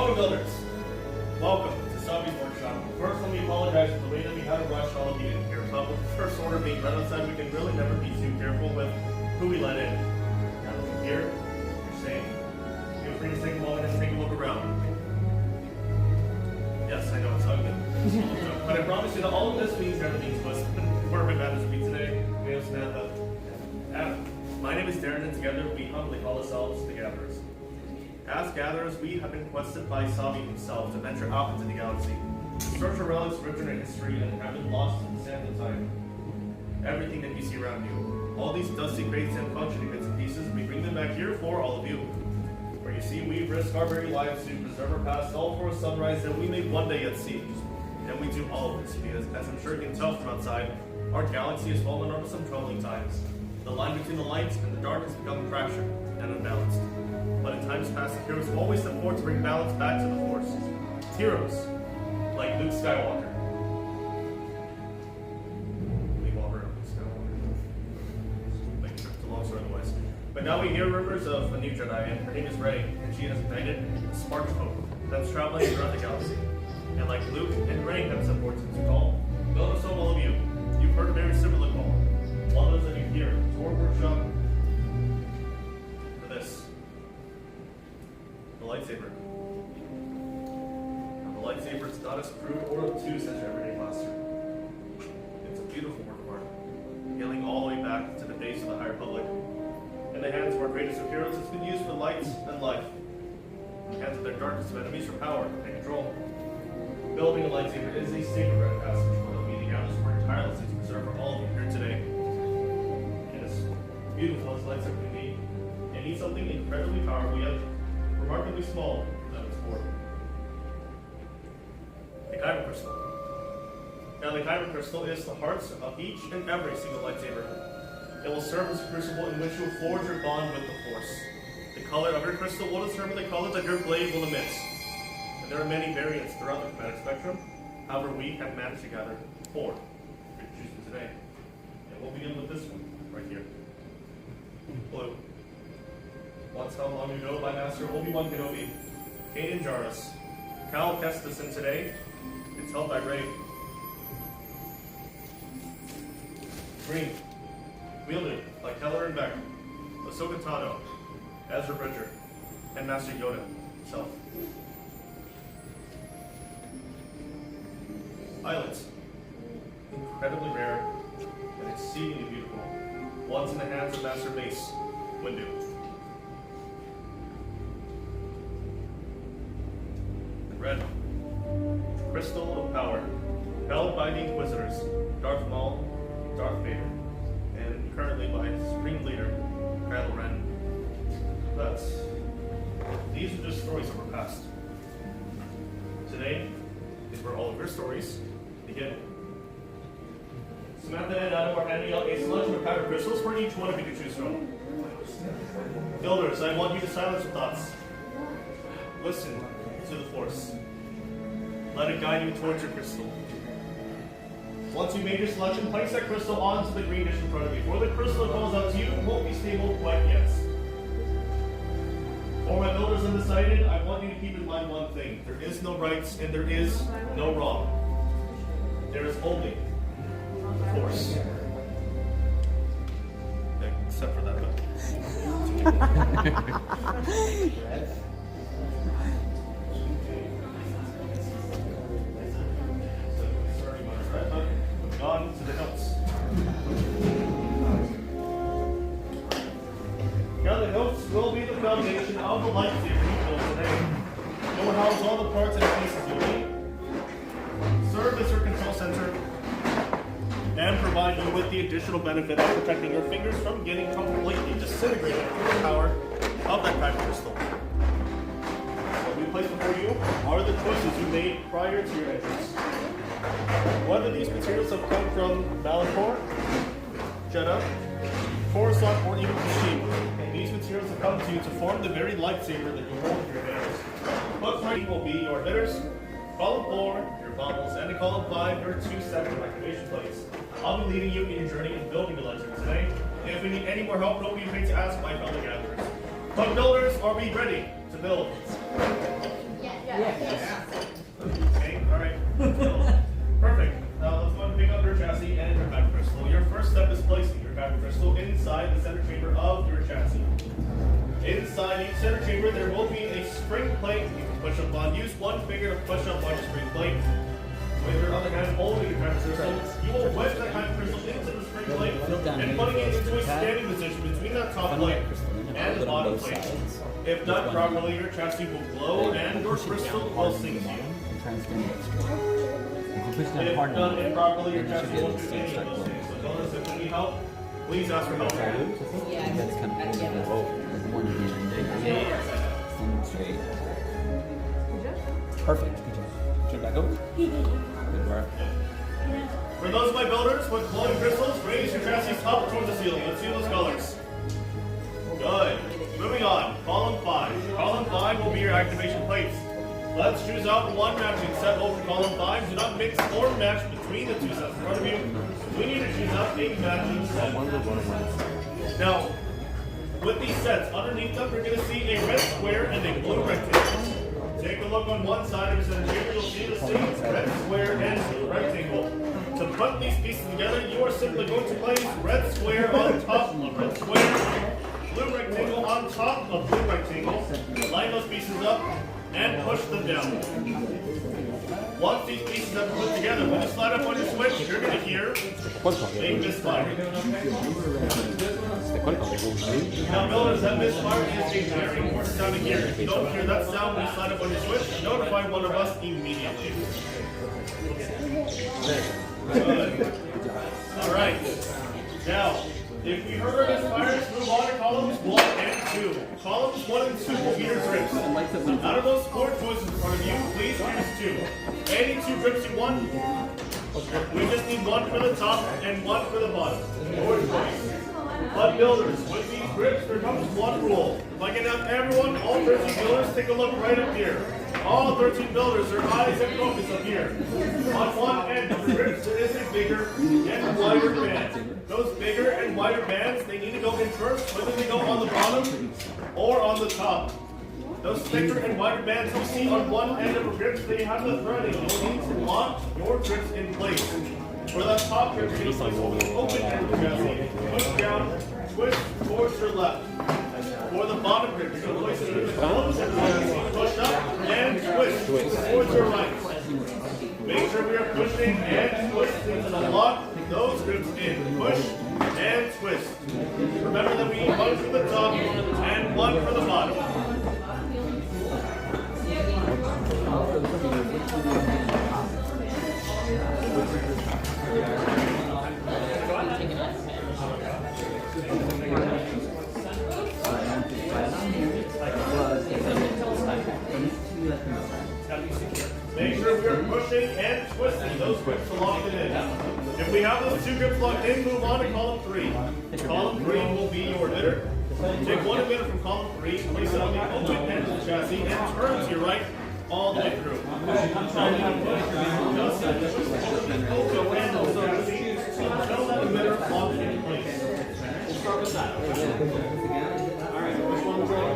Welcome, builders. Welcome to Sabi's workshop. First, let me apologize for the way that we had to rush all of you in here. But with the first order being right outside, we can really never be too careful with who we let in. Now that you're here, you're safe. Feel free to take a moment and take a look around. Yes, I know it's ugly. But I promise you that all of this means everything's supposed to be perfect as we today. We have Samantha. Adam. My name is Darren, and together we humbly call ourselves the Gatherers. As gatherers, we have been quested by Sabi himself to venture out into the galaxy, to search for relics written in history and have been lost in the sand of time. Everything that you see around you, all these dusty crates and functioning bits and pieces, we bring them back here for all of you. For you see, we risk our very lives to preserve our past, all for a sunrise that we may one day yet see. And we do all of this because, as I'm sure you can tell from outside, our galaxy has fallen under some troubling times. The line between the light and the dark has become fractured and unbalanced. But in times past, the heroes have always stepped forward to bring balance back to the Force. Heroes like Luke Skywalker. Like a long story otherwise. But now we hear rumors of a new Jedi, and her name is Rey, and she has ignited a spark of hope that's traveling around the galaxy. And like Luke and Rey have stepped forward to call, builders of all of you, you've heard a very similar call. One of those that you hear to our workshop for this. The lightsaber. Now, the lightsaber is not as crude or obtuse as your everyday blaster. It's a beautiful work of art, hailing all the way back to the days of the High Republic. In the hands of our greatest of heroes, it's been used for light and life. In the hands of their darkest of enemies for power and control. Building a lightsaber is a sacred rite of passage for the meeting out work tirelessly to preserve for all of you here today. And as beautiful as lightsaber can be, it needs something incredibly powerful yet remarkably small at its core. The Kyber crystal. Now the Kyber crystal is the hearts of each and every single lightsaber. It will serve as a crucible in which you will forge your bond with the Force. The color of your crystal will determine the color that your blade will emit. And there are many variants throughout the chromatic spectrum. However, we have managed to gather 4 to choose from today. And we'll begin with this one right here. Blue. Once held long ago by Master Obi-Wan Kenobi, Kanan Jarrus, Cal Kestis, and today it's held by Rey. Green, wielded by Keller and Beck, Ahsoka Tano, Ezra Bridger, and Master Yoda himself. Violet, incredibly rare and exceedingly beautiful, once in the hands of Master Mace Windu. Red, crystal of power, held by the Inquisitors, Darth Maul, Darth Vader, and currently by Supreme Leader, Kylo Ren. But these are just stories of our past. Today is where all of your stories begin. Samantha and Adam are handing out a selection of Kyber crystals for each one of you to choose from. Builders, I want you to silence your thoughts. Listen to the Force. Let it guide you towards your crystal. Once you made your selection, place that crystal onto the green dish in front of you. For the crystal that calls out to you won't be stable quite yet. For my builders undecided, I want you to keep in mind one thing. There is no right and there is no wrong. There is only Force. Except for that one. On to the hilts. Now the hilts will be the foundation of the lightsaber you build today. It will house all the parts and pieces you need, serve as your control center, and provide you with the additional benefit of protecting your fingers from getting completely disintegrated through the power of that Kyber crystal. What we place before you are the choices you made prior to your entrance. Whether these materials have come from Malachor, Jeddah, Coruscant, or even Kashyyyk, these materials have come to you to form the very lightsaber that you hold in your hands. But right will be your hitters, column 4, your baubles, and in column 5, your 2 second activation plates. I'll be leading you in your journey in building the lightsaber today. And if we need any more help, don't be afraid to ask my fellow gatherers. But builders, are we ready to build? Yes. Okay, alright. Perfect. Now let's go and pick up your chassis and your back crystal. Your first step is placing your back crystal inside the center chamber of your chassis. Inside each center chamber, there will be a spring plate you can push up on. Use one finger to push up on your spring plate. With your other hand holding your back crystal, you will wedge that back crystal into the spring plate and putting it into a standing position between that top plate and the bottom plate. If done properly, your chassis will glow and your crystal will sink to you. If done improperly, your chassis won't do any of those things. So notice if you need help, please ask for help. Perfect. Turn back over. For those of my builders with glowing crystals, raise your chassis up towards the ceiling. Let's see those colors. Good. Moving on. Column 5. Column 5 will be your activation plates. Let's choose out one matching set over column 5. Do not mix or match between the two sets in front of you. We need to choose out a matching set. Now, with these sets, underneath them, you're going to see a red square and a blue rectangle. Take a look on one side of the center chamber, you'll see the same red square and blue rectangle. To put these pieces together, you are simply going to place red square on top of red square, blue rectangle on top of blue rectangle, line those pieces up, and push them down. Once these pieces have been put together, when you slide up on your switch, you're going to hear a misfire. Now builders, that misfire is a very important sound to hear. If you don't hear that sound when you slide up on your switch, notify one of us immediately. Good. Alright. Now, if you heard our misfires, move on to columns 1 and 2. Columns 1 and 2 will be your drips. Out of those 4 choices in front of you, please choose 2. Any 2 drips you want. We just need one for the top and one for the bottom. Your choice. But builders, with these grips, there comes one rule. If I can have everyone, all 13 builders, take a look right up here. All 13 builders, their eyes and focus up here. On one end of the grips, there is a bigger and wider band. Those bigger and wider bands, they need to go in first, whether they go on the bottom or on the top. Those thicker and wider bands you see on one end of a grip, they have the threading. You'll need to lock your grips in place. For that top grip, you're going to place over the open end of the chassis. Push down, twist towards your left. For the bottom grip, you're going to place it in the closed end of the chassis. Push up and twist towards your right. Make sure we are pushing and twisting to lock those grips in. Push and twist. Remember that we need one for the top and one for the bottom. Make sure we are pushing and twisting those grips to lock it in. If we have those 2 grips locked in, move on to column 3. Column 3 will be your emitter. Take one emitter from column 3, place it on the open end of the chassis, and turn to your right all the way through. Just twist the open end of the chassis until that emitter locks in place. We'll start with that. All right, which one's wrong?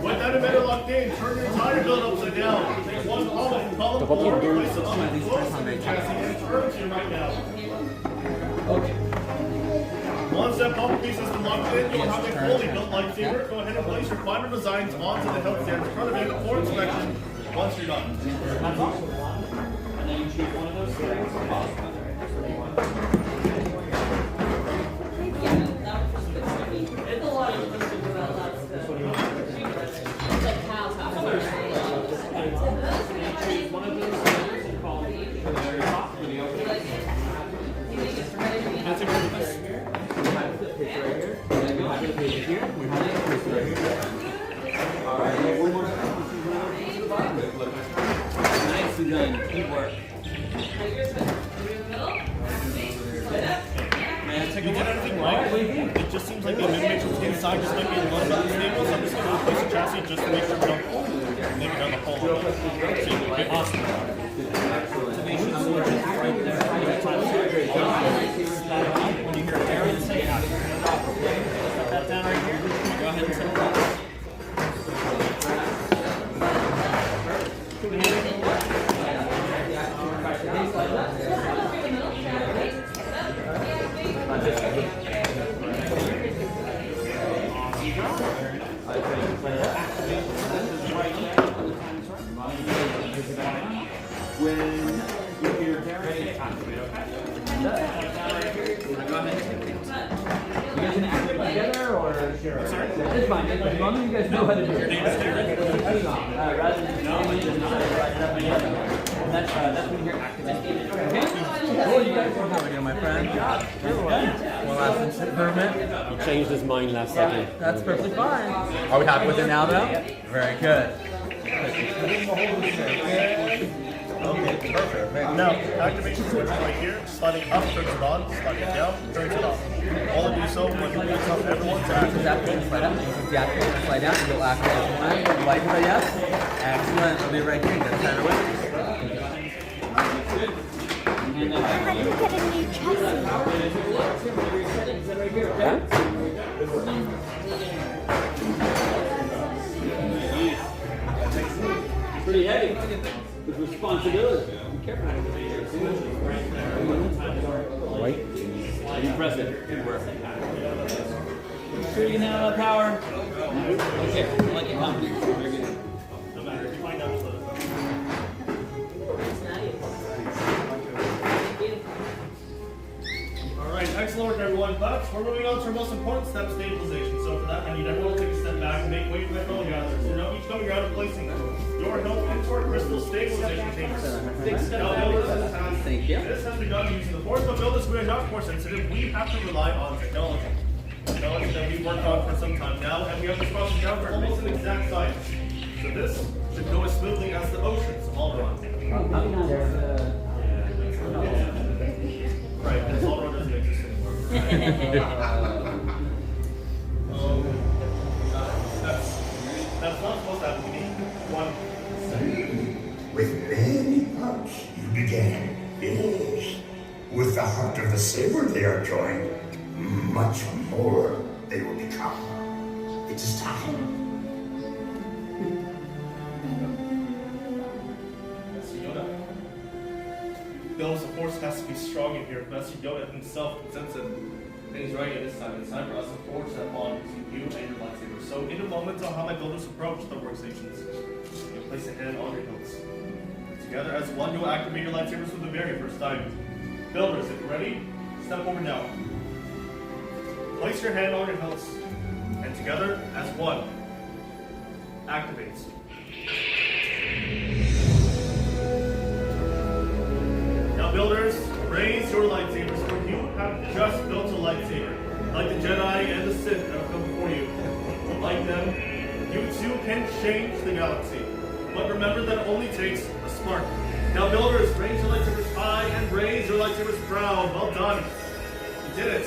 With that emitter locked in, turn your entire build upside down. Take one column, column 4, place it on the close of the chassis, and turn to your right now. Okay. Once that bumper piece has been locked in, you'll have a fully built lightsaber. Go ahead and place your final designs onto the hilt stand in front of you for inspection once you're done. And then you choose one of those strings. Nicely done. Good work. You did everything right. It just seems like the animations inside just might be a little bit unstable, so I'm just going to replace the chassis just to make sure we don't make it down the hole. Okay, awesome. When you hear Darren, activate, okay? Go ahead. You guys gonna activate together or sure? Sorry? It's fine. As long as you guys know how to do it. Rather than just naming it and not write it up together. That's when you're activating. Okay? Cool, you guys know how we do, my friend. Well, last improvement. He changed his mind last second. That's perfectly fine. Are we happy with it now, though? Very good. Okay, perfect. Now, activation switch right here. Sliding up turns it on, sliding down turns it off. All of you so when you tell everyone to activate. Activate, slide up. Deactivate, slide down, and you'll activate one. You like it, yes? Excellent. It'll be right here. Just turn away. I had to get a new chassis. Pretty heavy. With responsibility. Be careful. Right? Impressive. Good work. Sure you can handle that power. Okay, I like it confidence. Very good. No matter if you find out the Alright, excellent work everyone. But we're moving on to our most important step, stabilization. So for that, I need everyone to take a step back and make way for my fellow gatherers. So now each coming around and placing your help into our crystal stabilization chambers. Now, builders, Thank you. this has been done using the force, but builders, we are not force sensitive. We have to rely on technology. Technology that we've worked on for some time now, and we have this process down for almost an exact science. So this should go as smoothly as the oceans all run. Right, because all run doesn't exist anymore. That's not supposed to happen. We need one. With many parts you began, yes. With the heart of the saber they are joined, much more they will become. It is time. Master Yoda. Bill's the force has to be strong in here. Master Yoda himself can sense it. And he's right at this time. It's time for us to forge that bond between you and your lightsaber. So in a moment, I'll have my builders approach the workstations. You'll place a hand on your hilts. Together as one, you'll activate your lightsabers for the very first time. Builders, if you're ready, step over now. Place your hand on your hilts. And together as one, activate. Now builders, raise your lightsabers, for you have just built a lightsaber. Like the Jedi and the Sith that have come before you. Like them, you too can change the galaxy. But remember that it only takes a spark. Now builders, raise your lightsabers high and raise your lightsabers proud. Well done. You did it.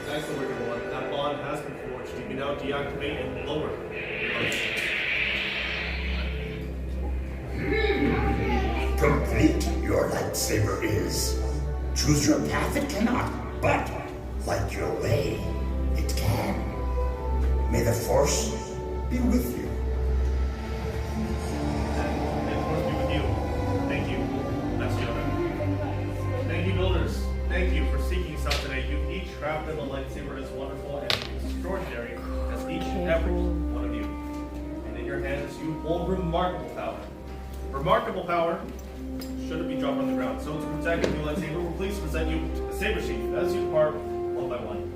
Excellent work, everyone. That bond has been forged. You can now deactivate and lower your lightsabers. Complete your lightsaber is. Choose your path it cannot, but like your way, it can. May the Force be with you. May the Force be with you. Thank you, Master Yoda. Thank you, builders. Thank you for seeking us out today. You've each crafted a lightsaber as wonderful and extraordinary as each and every one of you. And in your hands, you hold remarkable power. Remarkable power shouldn't be dropped on the ground. So to protect your lightsaber, we're pleased to present you a saber sheath as you depart one by one.